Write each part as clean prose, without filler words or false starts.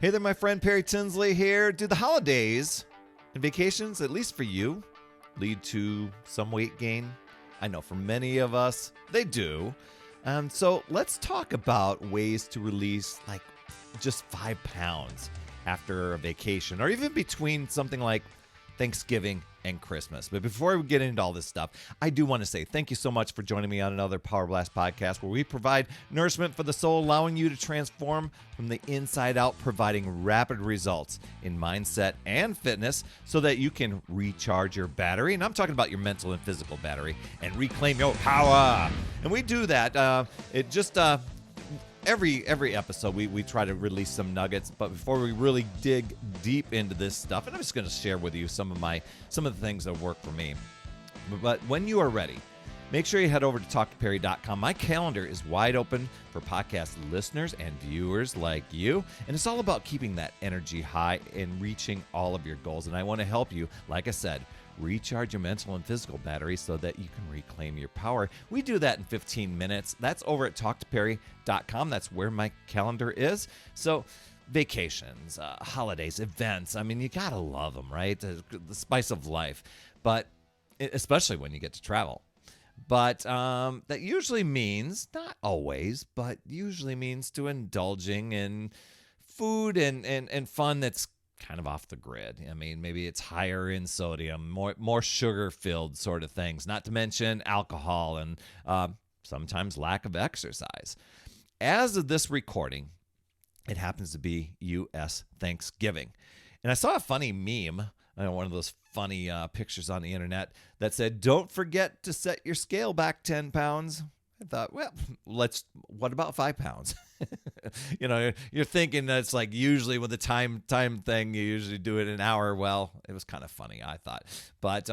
Hey there, my friend Perry Tinsley here. Do the holidays and vacations, at least for you, lead to some weight gain? I know for many of us, they do. So let's talk about ways to release like just 5 pounds after a vacation or even between something like Thanksgiving and Christmas. But before we get into all this stuff, I do want to say thank you so much for joining me on another Power Blast podcast where we provide nourishment for the soul, allowing you to transform from the inside out, providing rapid results in mindset and fitness so that you can recharge your battery. And I'm talking about your mental and physical battery and reclaim your power. And we do that. Every episode, we try to release some nuggets, but before we really dig deep into this stuff, and I'm just going to share with you some of the things that work for me. But when you are ready, make sure you head over to talktoperry.com. My calendar is wide open for podcast listeners and viewers like you, and it's all about keeping that energy high and reaching all of your goals. And I want to help you, like I said, recharge your mental and physical battery so that you can reclaim your power. We do that in 15 minutes. That's over at talktoperry.com. That's where my calendar is. So vacations, holidays, events, I mean, you got to love them, right? The spice of life, but especially when you get to travel. But that usually means, not always, but usually means to indulging in food and fun that's kind of off the grid. I mean, maybe it's higher in sodium, more sugar-filled sort of things, not to mention alcohol and sometimes lack of exercise. As of this recording, it happens to be U.S. Thanksgiving. And I saw a funny meme, one of those funny pictures on the internet that said, "Don't forget to set your scale back 10 pounds. I thought, well, what about 5 pounds? You're thinking that's like usually with the time thing, you usually do it in an hour. Well, it was kind of funny, I thought. But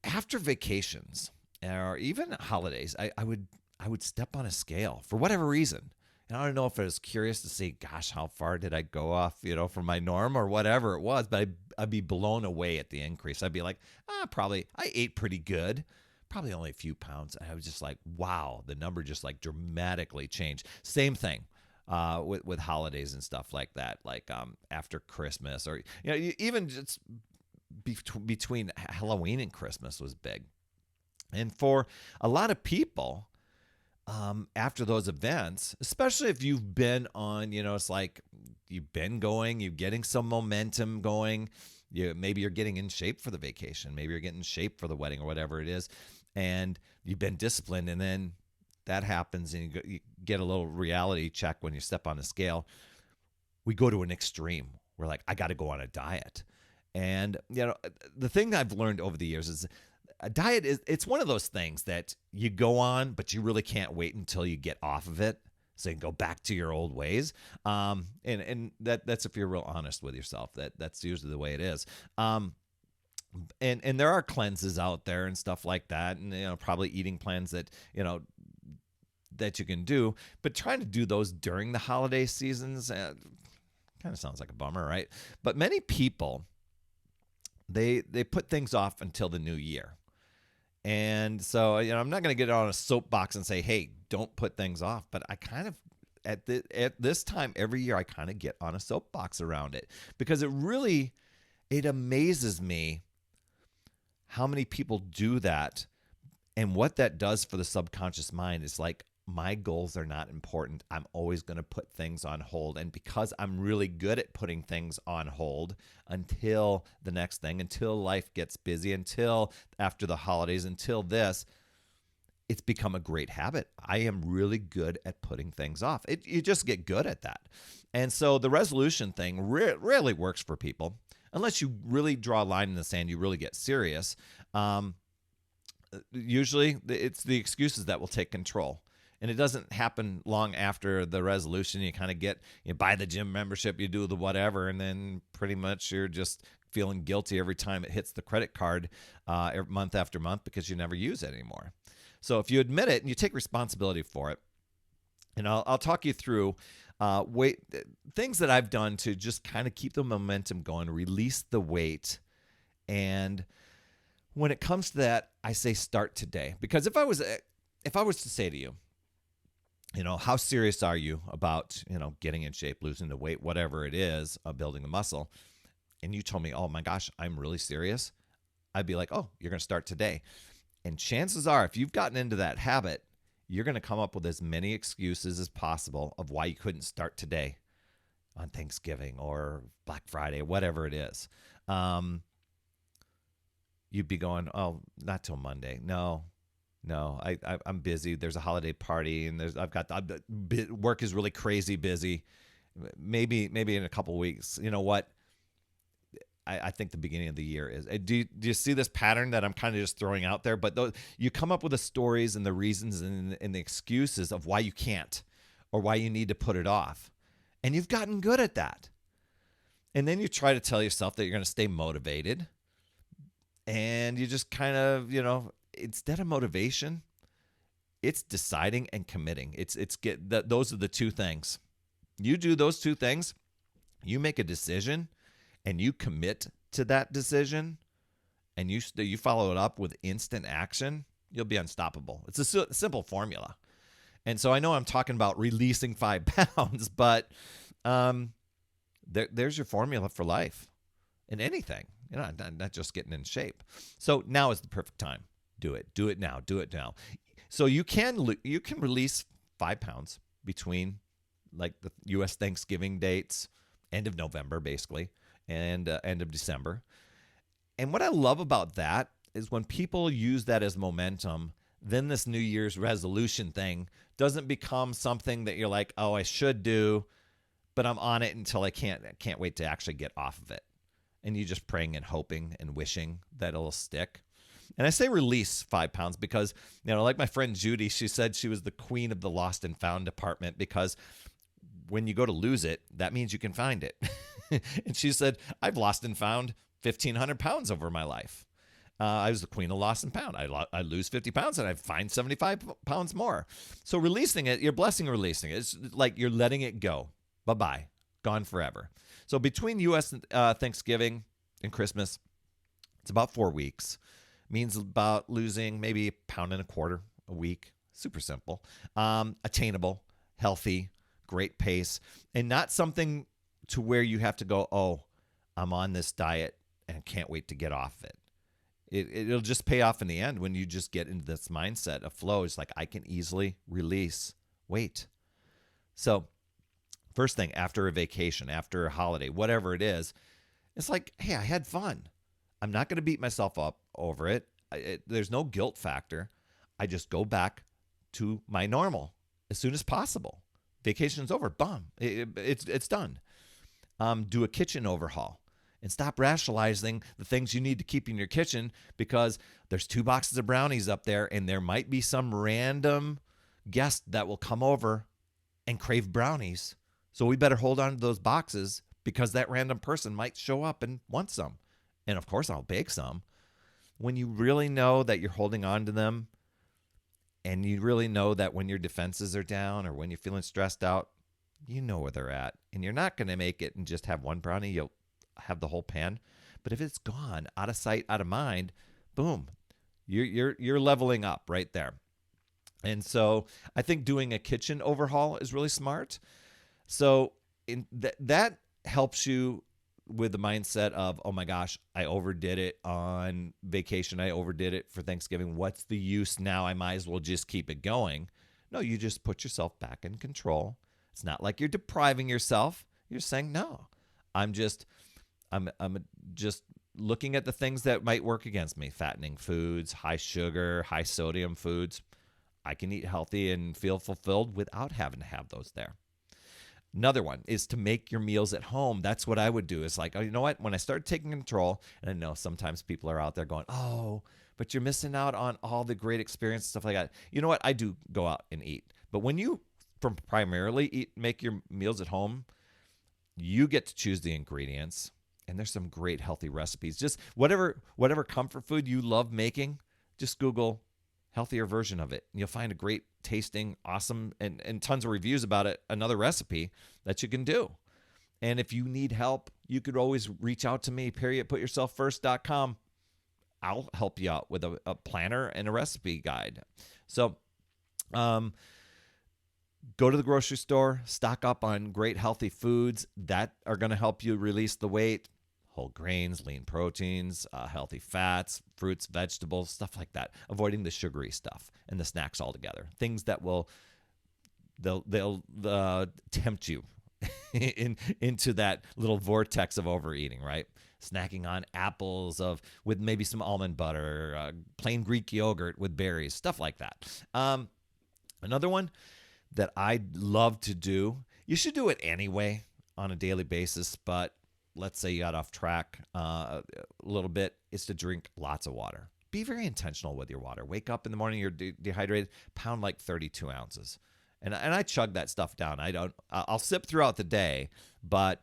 after vacations or even holidays, I would step on a scale for whatever reason. And I don't know if I was curious to see, gosh, how far did I go off, from my norm or whatever it was, but I'd be blown away at the increase. I'd be like, probably I ate pretty good. Probably only a few pounds. And I was just like, wow, the number just like dramatically changed. Same thing with holidays and stuff like that, like after Christmas or, even just between Halloween and Christmas was big. And for a lot of people, after those events, especially if you've been on, it's like you've been going, you're getting some momentum going. Maybe you're getting in shape for the vacation. Maybe you're getting in shape for the wedding or whatever it is. And you've been disciplined, and then that happens, and you get a little reality check when you step on the scale. We go to an extreme. We're like, I got to go on a diet. And, the thing I've learned over the years is a diet it's one of those things that you go on, but you really can't wait until you get off of it so you can go back to your old ways. And that's if you're real honest with yourself. That's usually the way it is. And there are cleanses out there and stuff like that, and probably eating plans that that you can do, but trying to do those during the holiday seasons kind of sounds like a bummer, right? But many people they put things off until the new year. And so, I'm not going to get on a soapbox and say, hey, don't put things off. But I kind of, at this time every year, I kind of get on a soapbox around it because it amazes me how many people do that and what that does for the subconscious mind. Is like, my goals are not important. I'm always going to put things on hold. And because I'm really good at putting things on hold until the next thing, until life gets busy, until after the holidays, until this, it's become a great habit. I am really good at putting things off. You just get good at that. And so the resolution thing rarely works for people unless you really draw a line in the sand, you really get serious. Usually it's the excuses that will take control. And it doesn't happen long after the resolution. You kind of you buy the gym membership, you do the whatever, and then pretty much you're just feeling guilty every time it hits the credit card month after month because you never use it anymore. So if you admit it and you take responsibility for it, and I'll talk you through things that I've done to just kind of keep the momentum going, release the weight. And when it comes to that, I say start today. Because if I was to say to you, how serious are you about, getting in shape, losing the weight, whatever it is, building the muscle? And you told me, oh my gosh, I'm really serious. I'd be like, oh, you're going to start today. And chances are, if you've gotten into that habit, you're going to come up with as many excuses as possible of why you couldn't start today on Thanksgiving or Black Friday, whatever it is. You'd be going, oh, not till Monday. No, I'm busy. There's a holiday party, and work is really crazy busy. Maybe in a couple weeks. You know what? I think the beginning of the year is. Do you see this pattern that I'm kind of just throwing out there? But you come up with the stories and the reasons and the excuses of why you can't or why you need to put it off. And you've gotten good at that. And then you try to tell yourself that you're going to stay motivated. And you just kind of, instead of motivation, it's deciding and committing. Those are the two things. You do those two things, you make a decision, and you commit to that decision, and you follow it up with instant action, you'll be unstoppable. It's a simple formula. And so I know I'm talking about releasing 5 pounds, but there's your formula for life in anything. Not just getting in shape. So now is the perfect time. Do it. Do it now. Do it now. So you can release 5 pounds between like the U.S. Thanksgiving dates, end of November basically, and end of December. And what I love about that is when people use that as momentum, then this New Year's resolution thing doesn't become something that you're like, oh, I should do, but I'm on it until I can't wait to actually get off of it. And you just praying and hoping and wishing that it'll stick. And I say release 5 pounds because, like my friend Judy, she said she was the queen of the lost and found department because when you go to lose it, that means you can find it. And she said, I've lost and found 1,500 pounds over my life. I was the queen of lost and found. I lose 50 pounds and I find 75 pounds more. So releasing it, you're blessing releasing it. It's like you're letting it go. Bye-bye. Gone forever. So between U.S. Thanksgiving and Christmas, it's about 4 weeks. Means about losing maybe 1.25 pounds a week. Super simple. Attainable, healthy, great pace, and not something to where you have to go, oh, I'm on this diet and can't wait to get off it. It'll just pay off in the end when you just get into this mindset of flow. It's like I can easily release weight. So first thing after a vacation, after a holiday, whatever it is, it's like, hey, I had fun. I'm not going to beat myself up over it. There's no guilt factor. I just go back to my normal as soon as possible. Vacation's over. Boom. It's done. Do a kitchen overhaul and stop rationalizing the things you need to keep in your kitchen because there's 2 boxes of brownies up there and there might be some random guest that will come over and crave brownies. So we better hold on to those boxes because that random person might show up and want some. And of course, I'll bake some. When you really know that you're holding on to them and you really know that when your defenses are down or when you're feeling stressed out, you know where they're at. And you're not going to make it and just have one brownie. You'll have the whole pan. But if it's gone, out of sight, out of mind, boom, you're leveling up right there. And so I think doing a kitchen overhaul is really smart. So that helps you with the mindset of, oh my gosh, I overdid it on vacation. I overdid it for Thanksgiving. What's the use now? I might as well just keep it going. No, you just put yourself back in control. It's not like you're depriving yourself. You're saying, no, I'm just looking at the things that might work against me. Fattening foods, high sugar, high sodium foods. I can eat healthy and feel fulfilled without having to have those there. Another one is to make your meals at home. That's what I would do. Is like, oh, you know what? When I started taking control, and I know sometimes people are out there going, oh, but you're missing out on all the great experience, stuff like that. You know what? I do go out and eat. But when you primarily make your meals at home, you get to choose the ingredients. And there's some great healthy recipes. Just whatever comfort food you love making, just Google healthier version of it. And you'll find a great tasting, awesome, and tons of reviews about it, another recipe that you can do. And if you need help, you could always reach out to me, PerryatPutYourselfFirst.com. I'll help you out with a planner and a recipe guide. So Go to the grocery store, stock up on great healthy foods that are going to help you release the weight. Whole grains, lean proteins, healthy fats, fruits, vegetables, stuff like that. Avoiding the sugary stuff and the snacks altogether. Things that they'll tempt you into that little vortex of overeating, right? Snacking on apples with maybe some almond butter, plain Greek yogurt with berries, stuff like that. Another one that I love to do, you should do it anyway on a daily basis, but let's say you got off track a little bit, is to drink lots of water. Be very intentional with your water. Wake up in the morning, you're dehydrated, pound like 32 ounces. And I chug that stuff down. I'll sip throughout the day, but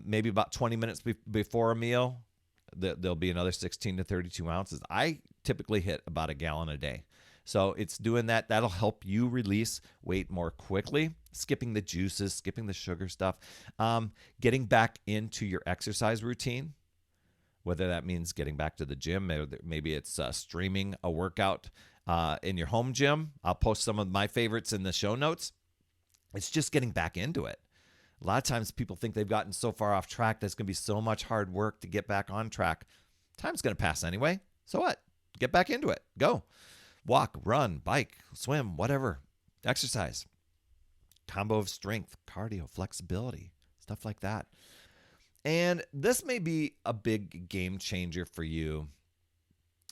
maybe about 20 minutes before a meal, there'll be another 16 to 32 ounces. I typically hit about a gallon a day. So it's doing that. That'll help you release weight more quickly. Skipping the juices, skipping the sugar stuff. Getting back into your exercise routine, whether that means getting back to the gym. Maybe it's streaming a workout in your home gym. I'll post some of my favorites in the show notes. It's just getting back into it. A lot of times people think they've gotten so far off track that's going to be so much hard work to get back on track. Time's going to pass anyway. So what? Get back into it. Go. Walk, run, bike, swim, whatever. Exercise. Combo of strength, cardio, flexibility, stuff like that. And this may be a big game changer for you.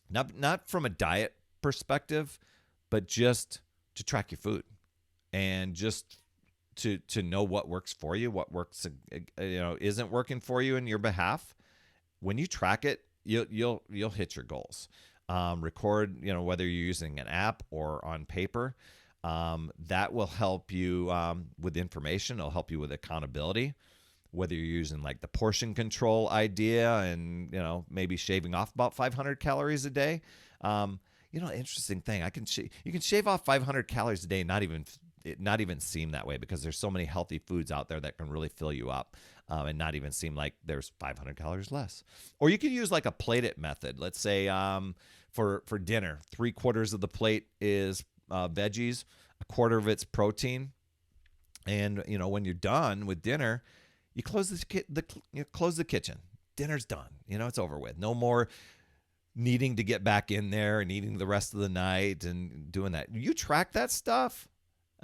Not from a diet perspective, but just to track your food and just to know what works for you, what works isn't working for you in your behalf. When you track it, you'll hit your goals. Record, whether you're using an app or on paper, that will help you with information. It'll help you with accountability, whether you're using like the portion control idea and, maybe shaving off about 500 calories a day. Interesting thing, you can shave off 500 calories a day, not even seem that way, because there's so many healthy foods out there that can really fill you up. And not even seem like there's 500 calories less. Or you could use like a plate it method. Let's say for dinner, 3/4 of the plate is veggies, 1/4 of it's protein. And when you're done with dinner, you close the kitchen. Dinner's done. It's over with. No more needing to get back in there and eating the rest of the night and doing that. You track that stuff.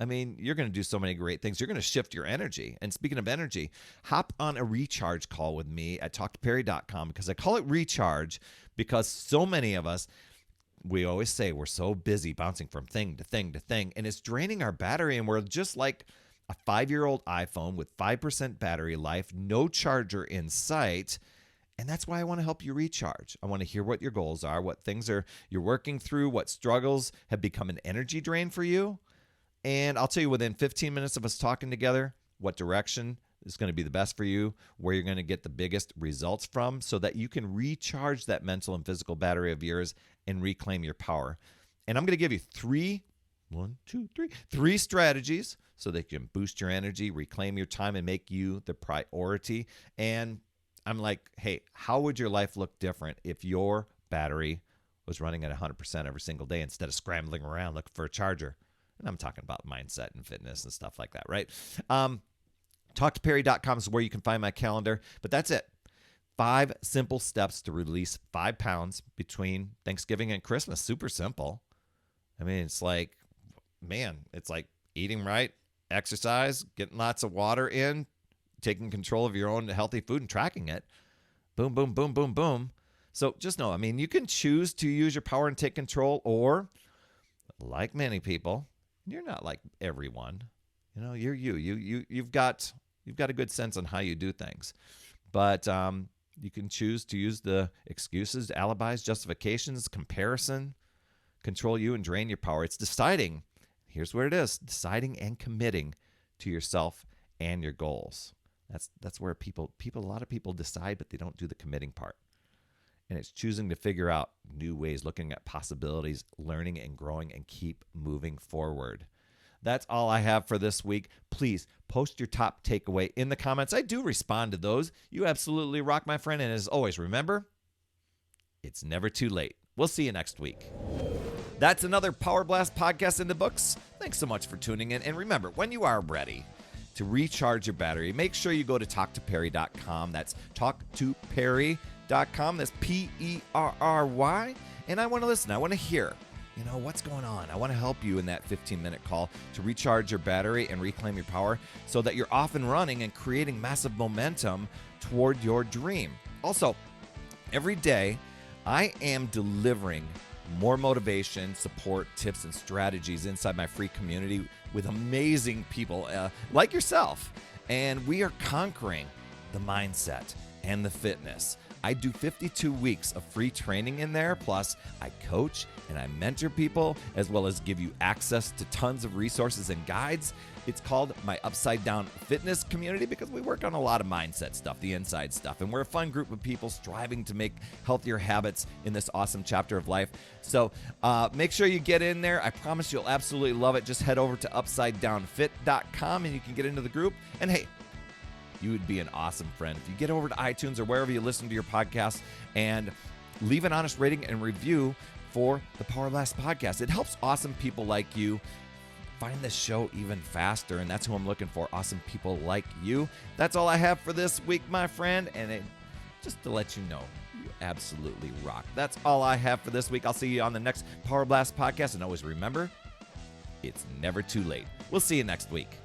I mean, you're going to do so many great things. You're going to shift your energy. And speaking of energy, hop on a recharge call with me at talktoperry.com, because I call it recharge because so many of us, we always say we're so busy bouncing from thing to thing to thing, and it's draining our battery, and we're just like a 5-year-old iPhone with 5% battery life, no charger in sight. And that's why I want to help you recharge. I want to hear what your goals are, what things you're working through, what struggles have become an energy drain for you. And I'll tell you within 15 minutes of us talking together what direction is going to be the best for you, where you're going to get the biggest results from, so that you can recharge that mental and physical battery of yours and reclaim your power. And I'm going to give you three strategies so that you can boost your energy, reclaim your time, and make you the priority. And I'm like, hey, how would your life look different if your battery was running at 100% every single day instead of scrambling around looking for a charger? And I'm talking about mindset and fitness and stuff like that, right? TalkToPerry.com is where you can find my calendar. But that's it. 5 simple steps to release 5 pounds between Thanksgiving and Christmas. Super simple. I mean, it's like eating right, exercise, getting lots of water in, taking control of your own healthy food and tracking it. Boom, boom, boom, boom, boom. So just know, you can choose to use your power and take control, or like many people, you're not like everyone. You're you. You've got a good sense on how you do things. But you can choose to use the excuses, alibis, justifications, comparison, control you and drain your power. It's deciding. Here's where it is. Deciding and committing to yourself and your goals. That's where a lot of people decide, but they don't do the committing part. And it's choosing to figure out new ways, looking at possibilities, learning and growing, and keep moving forward. That's all I have for this week. Please post your top takeaway in the comments. I do respond to those. You absolutely rock, my friend. And as always, remember, it's never too late. We'll see you next week. That's another Power Blast podcast in the books. Thanks so much for tuning in. And remember, when you are ready to recharge your battery, make sure you go to talktoperry.com. That's talktoperry.com. That's Perry. And I want to listen. I want to hear, what's going on. I want to help you in that 15-minute call to recharge your battery and reclaim your power so that you're off and running and creating massive momentum toward your dream. Also, every day, I am delivering more motivation, support, tips, and strategies inside my free community with amazing people like yourself. And we are conquering the mindset and the fitness. I do 52 weeks of free training in there. Plus, I coach and I mentor people, as well as give you access to tons of resources and guides. It's called my Upside Down Fitness community because we work on a lot of mindset stuff, the inside stuff. And we're a fun group of people striving to make healthier habits in this awesome chapter of life. So make sure you get in there. I promise you'll absolutely love it. Just head over to upsidedownfit.com and you can get into the group. And hey, you would be an awesome friend if you get over to iTunes or wherever you listen to your podcast and leave an honest rating and review for the Power Blast podcast. It helps awesome people like you find this show even faster, and that's who I'm looking for, awesome people like you. That's all I have for this week, my friend, and just to let you know, you absolutely rock. That's all I have for this week. I'll see you on the next Power Blast podcast, and always remember, it's never too late. We'll see you next week.